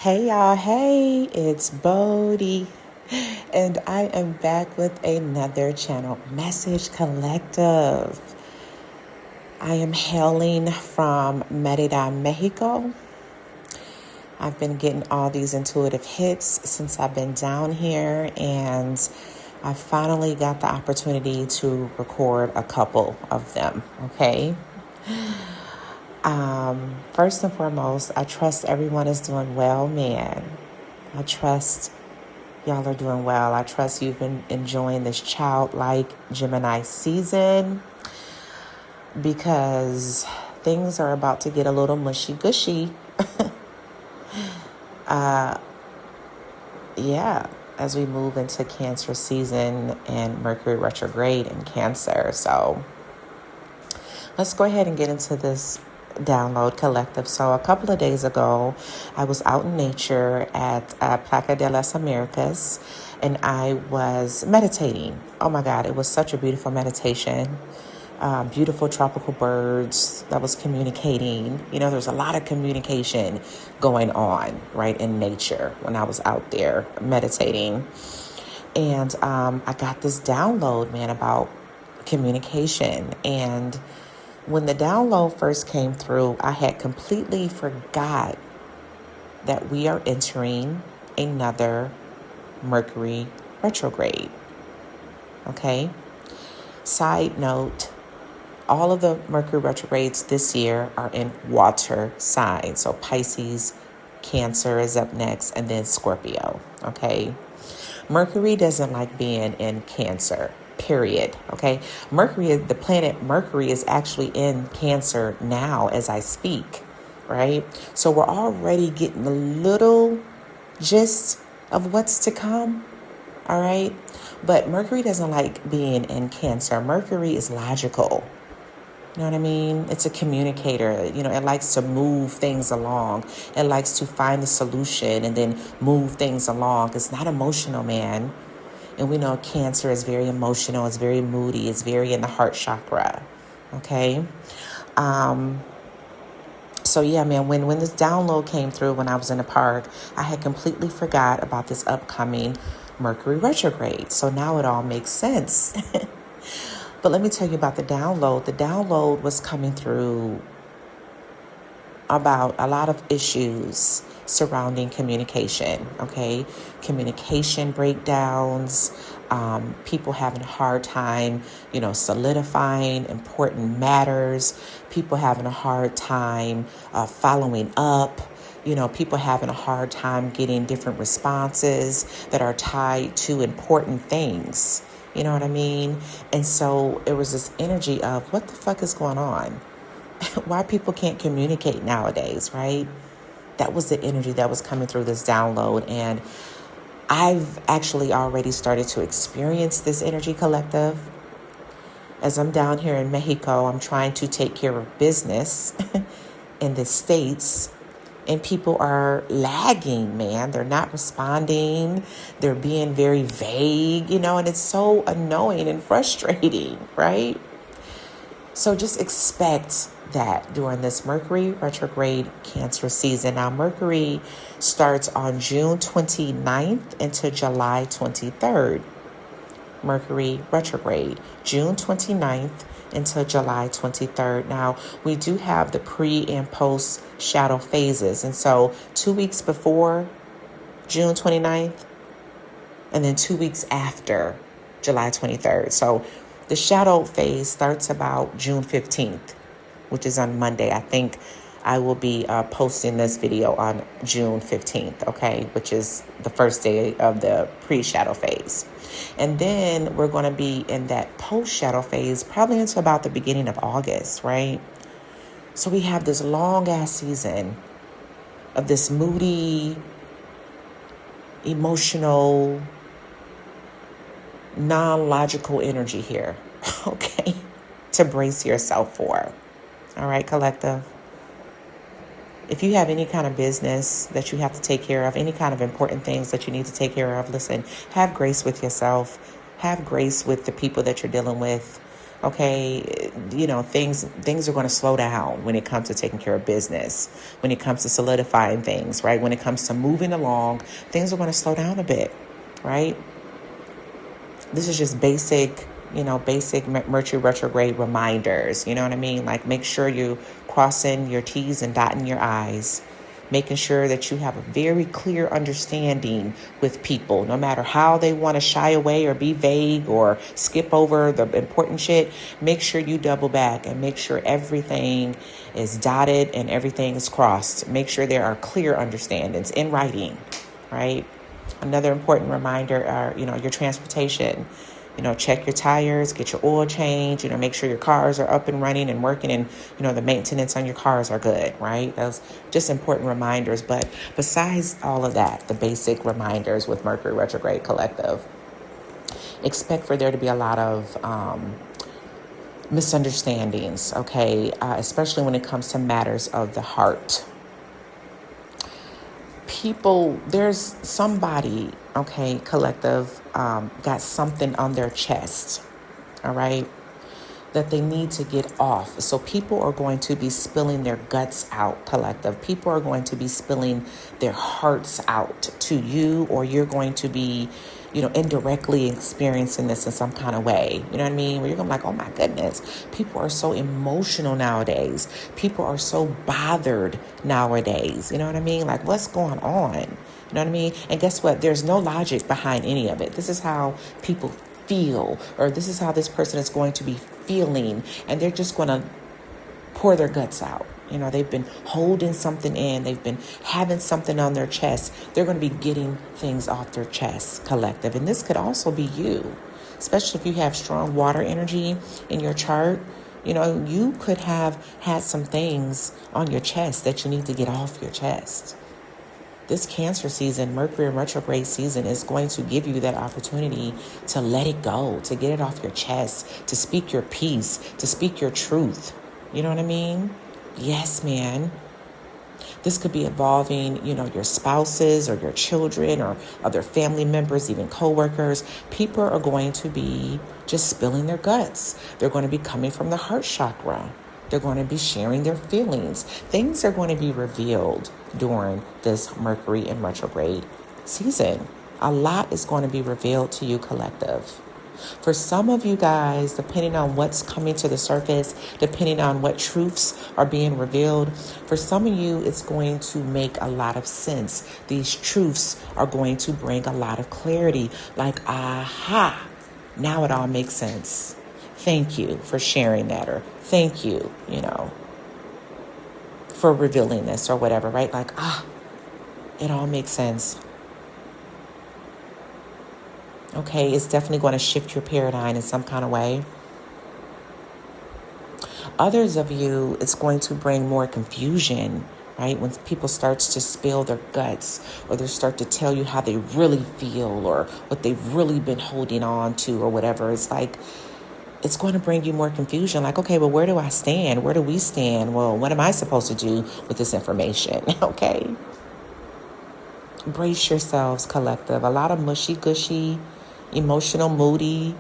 Hey y'all, hey, it's Bodhi, and I am back with another channel, Message Collective. I am hailing from Merida, Mexico. I've been getting all these intuitive hits since I've been down here, and I finally got the opportunity to record a couple of them, okay? First and foremost, I trust everyone is doing well, man. I trust y'all are doing well. I trust you've been enjoying this childlike Gemini season because things are about to get a little mushy-gushy. As we move into Cancer season and Mercury retrograde in Cancer. So let's go ahead and get into this download collective. So a couple of days ago, I was out in nature at Plaza de las Americas, and I was meditating. Oh my God, it was such a beautiful meditation. Beautiful tropical birds that was communicating. You know, there's a lot of communication going on, right, in nature when I was out there meditating. And I got this download, man, about communication. And when the download first came through, I had completely forgot that we are entering another Mercury retrograde. Okay? Side note, all of the Mercury retrogrades this year are in water signs. So Pisces, Cancer is up next, and then Scorpio. Okay? Mercury doesn't like being in Cancer. Period. Okay. Mercury, the planet Mercury, is actually in Cancer now as I speak. Right. So we're already getting a little gist of what's to come. All right. But Mercury doesn't like being in Cancer. Mercury is logical. You know what I mean? It's a communicator. You know, it likes to move things along. It likes to find the solution and then move things along. It's not emotional, man. And we know Cancer is very emotional. It's very moody. It's very in the heart chakra. Okay. So yeah, man, when this download came through when I was in the park, I had completely forgot about this upcoming Mercury retrograde. So now it all makes sense. But let me tell you about the download. The download was coming through about a lot of issues surrounding communication, okay? Communication breakdowns, people having a hard time, solidifying important matters, people having a hard time following up, people having a hard time getting different responses that are tied to important things. You know what I mean? And so it was this energy of what the fuck is going on? Why people can't communicate nowadays, right? That was the energy that was coming through this download. And I've actually already started to experience this energy collective. As I'm down here in Mexico, I'm trying to take care of business in the States. And people are lagging, man. They're not responding. They're being very vague, and it's so annoying and frustrating, right? So just expect that during this Mercury retrograde Cancer season. Now, Mercury starts on June 29th into July 23rd. Mercury retrograde, June 29th into July 23rd. Now, we do have the pre and post shadow phases. And so 2 weeks before June 29th and then 2 weeks after July 23rd. So the shadow phase starts about June 15th, which is on Monday. I think I will be posting this video on June 15th, okay, which is the first day of the pre-shadow phase. And then we're going to be in that post-shadow phase probably until about the beginning of August, right? So we have this long-ass season of this moody, emotional, non-logical energy here, okay, to brace yourself for. All right, collective. If you have any kind of business that you have to take care of, any kind of important things that you need to take care of, listen, have grace with yourself. Have grace with the people that you're dealing with. Okay, things are going to slow down when it comes to taking care of business, when it comes to solidifying things, right? When it comes to moving along, things are going to slow down a bit, right? This is just basic Mercury retrograde reminders. You know what I mean? Like, make sure you crossing your T's and dotting your I's, making sure that you have a very clear understanding with people, no matter how they want to shy away or be vague or skip over the important shit. Make sure you double back and make sure everything is dotted and everything is crossed. Make sure there are clear understandings in writing, right? Another important reminder are, your transportation. Check your tires, get your oil changed, make sure your cars are up and running and working, and, the maintenance on your cars are good, right? Those just important reminders. But besides all of that, the basic reminders with Mercury retrograde collective, expect for there to be a lot of misunderstandings, okay? Especially when it comes to matters of the heart. People, there's somebody, okay, collective, got something on their chest, all right, that they need to get off. So people are going to be spilling their guts out, collective. People are going to be spilling their hearts out to you, or you're going to be, indirectly experiencing this in some kind of way. You know what I mean? Where you're going to be like, oh my goodness, people are so emotional nowadays. People are so bothered nowadays. You know what I mean? Like, what's going on? You know what I mean? And guess what? There's no logic behind any of it. This is how people feel, or this is how this person is going to be feeling, and they're just going to pour their guts out. They've been holding something in. They've been having something on their chest. They're going to be getting things off their chest, collective. And this could also be you, especially if you have strong water energy in your chart. You could have had some things on your chest that you need to get off your chest. This Cancer season, Mercury retrograde season, is going to give you that opportunity to let it go, to get it off your chest, to speak your piece, to speak your truth. You know what I mean? Yes, man. This could be involving, your spouses or your children or other family members, even coworkers. People are going to be just spilling their guts. They're going to be coming from the heart chakra. They're going to be sharing their feelings. Things are going to be revealed during this Mercury in retrograde season. A lot is going to be revealed to you, collective. For some of you guys, depending on what's coming to the surface, depending on what truths are being revealed, for some of you, it's going to make a lot of sense. These truths are going to bring a lot of clarity. Like, aha, now it all makes sense. Thank you for sharing that, or thank you, for revealing this or whatever, right? Like, it all makes sense. Okay, it's definitely going to shift your paradigm in some kind of way. Others of you, it's going to bring more confusion, right? When people start to spill their guts, or they start to tell you how they really feel, or what they've really been holding on to, or whatever. It's like, it's going to bring you more confusion. Like, okay, well, where do I stand? Where do we stand? Well, what am I supposed to do with this information? Okay. Brace yourselves, collective. A lot of mushy-gushy, emotional, moody,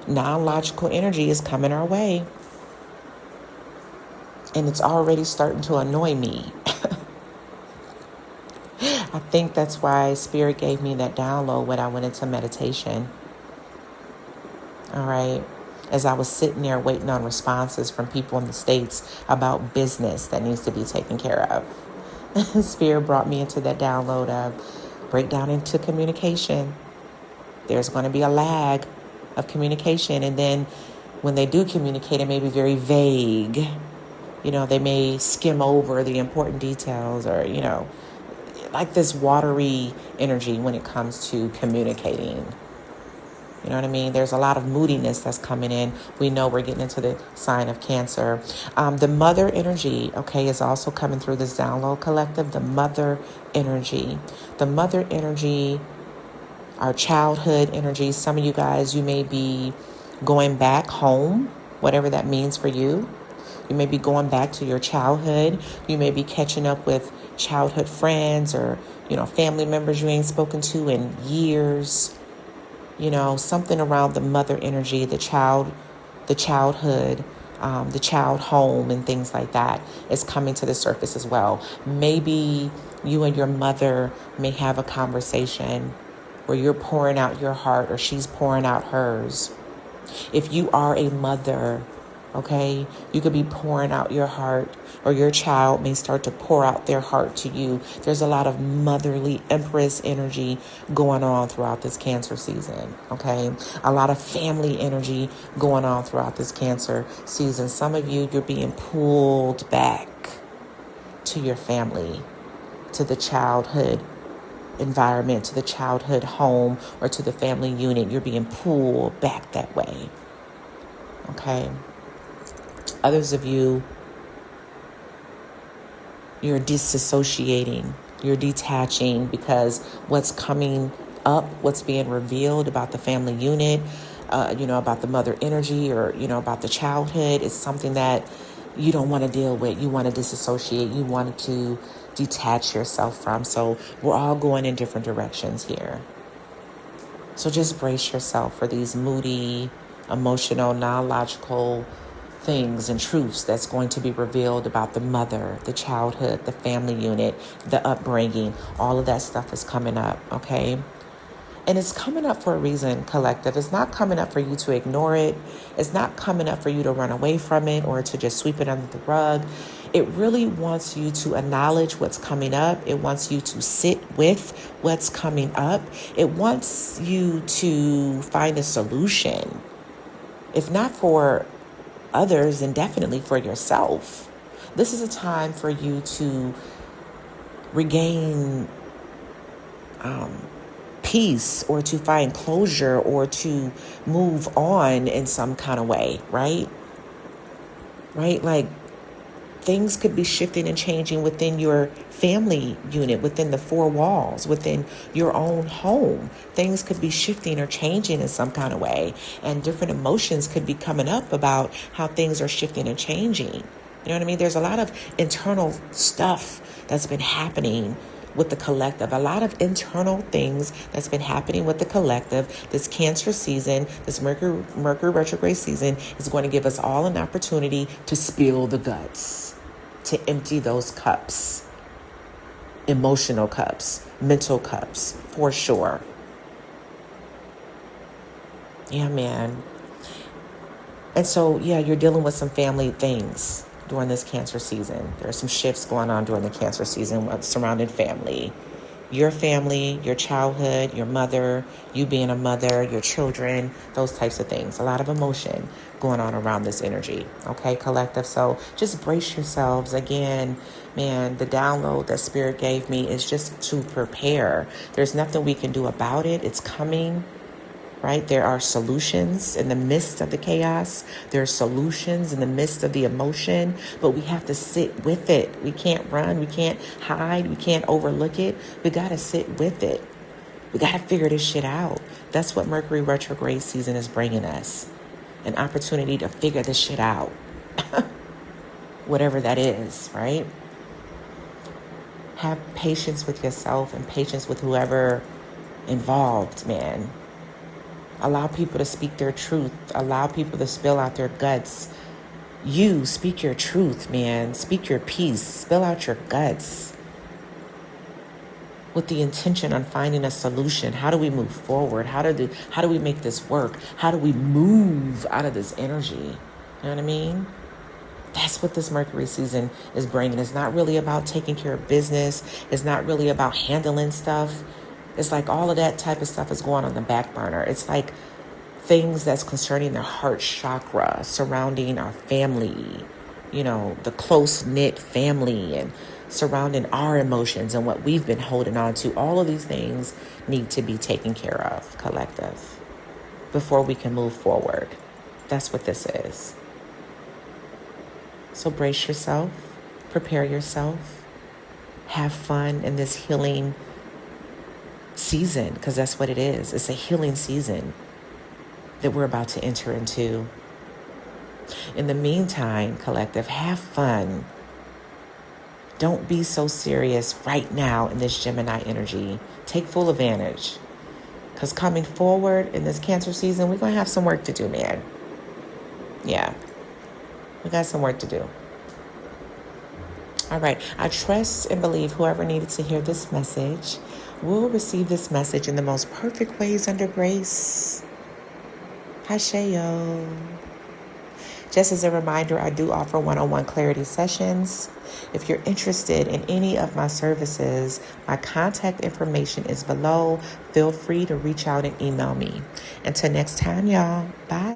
non-logical energy is coming our way. And it's already starting to annoy me. I think that's why Spirit gave me that download when I went into meditation. All right. As I was sitting there waiting on responses from people in the States about business that needs to be taken care of. Spirit brought me into that download of breakdown into communication. There's going to be a lag of communication. And then when they do communicate, it may be very vague. They may skim over the important details, or, like this watery energy when it comes to communicating. You know what I mean? There's a lot of moodiness that's coming in. We know we're getting into the sign of Cancer. The mother energy, okay, is also coming through this download, collective. The mother energy. The mother energy, our childhood energy. Some of you guys, you may be going back home, whatever that means for you. You may be going back to your childhood. You may be catching up with childhood friends, or, family members you ain't spoken to in years. Something around the mother energy, the child the childhood, the child home and things like that is coming to the surface as well. Maybe you and your mother may have a conversation where you're pouring out your heart or she's pouring out hers. If you are a mother, okay, you could be pouring out your heart, or your child may start to pour out their heart to you. There's a lot of motherly empress energy going on throughout this Cancer season, okay? A lot of family energy going on throughout this Cancer season. Some of you, you're being pulled back to your family, to the childhood environment, to the childhood home, or to the family unit. You're being pulled back that way, okay? Others of you, you're disassociating, you're detaching, because what's coming up, what's being revealed about the family unit, about the mother energy, or, about the childhood, is something that you don't want to deal with. You want to disassociate. You want to detach yourself from. So we're all going in different directions here. So just brace yourself for these moody, emotional, non-logical things and truths that's going to be revealed about the mother, the childhood, the family unit, the upbringing. All of that stuff is coming up, okay? And it's coming up for a reason, collective. It's not coming up for you to ignore it. It's not coming up for you to run away from it or to just sweep it under the rug. It really wants you to acknowledge what's coming up. It wants you to sit with what's coming up. It wants you to find a solution. If not for others, and definitely for yourself. This is a time for you to regain peace, or to find closure, or to move on in some kind of way, right? Like things could be shifting and changing within your family unit, within the four walls, within your own home. Things could be shifting or changing in some kind of way. And different emotions could be coming up about how things are shifting and changing. You know what I mean? There's a lot of internal stuff that's been happening with the collective. A lot of internal things that's been happening with the collective. This Cancer season, this Mercury retrograde season, is going to give us all an opportunity to spill the guts, to empty those cups, emotional cups, mental cups, for sure. Yeah, man. And so, you're dealing with some family things during this Cancer season. There are some shifts going on during the Cancer season surrounding family. Your family, your childhood, your mother, you being a mother, your children, those types of things. A lot of emotion going on around this energy. Okay, collective? So just brace yourselves. Again, man, the download that Spirit gave me is just to prepare. There's nothing we can do about it. It's coming. Right? There are solutions in the midst of the chaos. There are solutions in the midst of the emotion, but we have to sit with it. We can't run. We can't hide. We can't overlook it. We got to sit with it. We got to figure this shit out. That's what Mercury retrograde season is bringing us. An opportunity to figure this shit out. Whatever that is, right? Have patience with yourself and patience with whoever involved, man. Allow people to speak their truth. Allow people to spill out their guts. You speak your truth, man. Speak your peace. Spill out your guts. With the intention on finding a solution. How do we move forward? How do we make this work? How do we move out of this energy? You know what I mean? That's what this Mercury season is bringing. It's not really about taking care of business. It's not really about handling stuff. It's like all of that type of stuff is going on the back burner. It's like things that's concerning the heart chakra, surrounding our family, the close-knit family, and surrounding our emotions and what we've been holding on to. All of these things need to be taken care of, collective, before we can move forward. That's what this is. So brace yourself, prepare yourself, have fun in this healing season, because that's what it is. It's a healing season that we're about to enter into. In the meantime, collective, have fun. Don't be so serious right now in this Gemini energy. Take full advantage, because coming forward in this Cancer season, we're going to have some work to do, man. Yeah, we got some work to do. All right. I trust and believe whoever needed to hear this message will receive this message in the most perfect ways under grace. Hashayo. Just as a reminder, I do offer one-on-one clarity sessions. If you're interested in any of my services, my contact information is below. Feel free to reach out and email me. Until next time, y'all. Bye.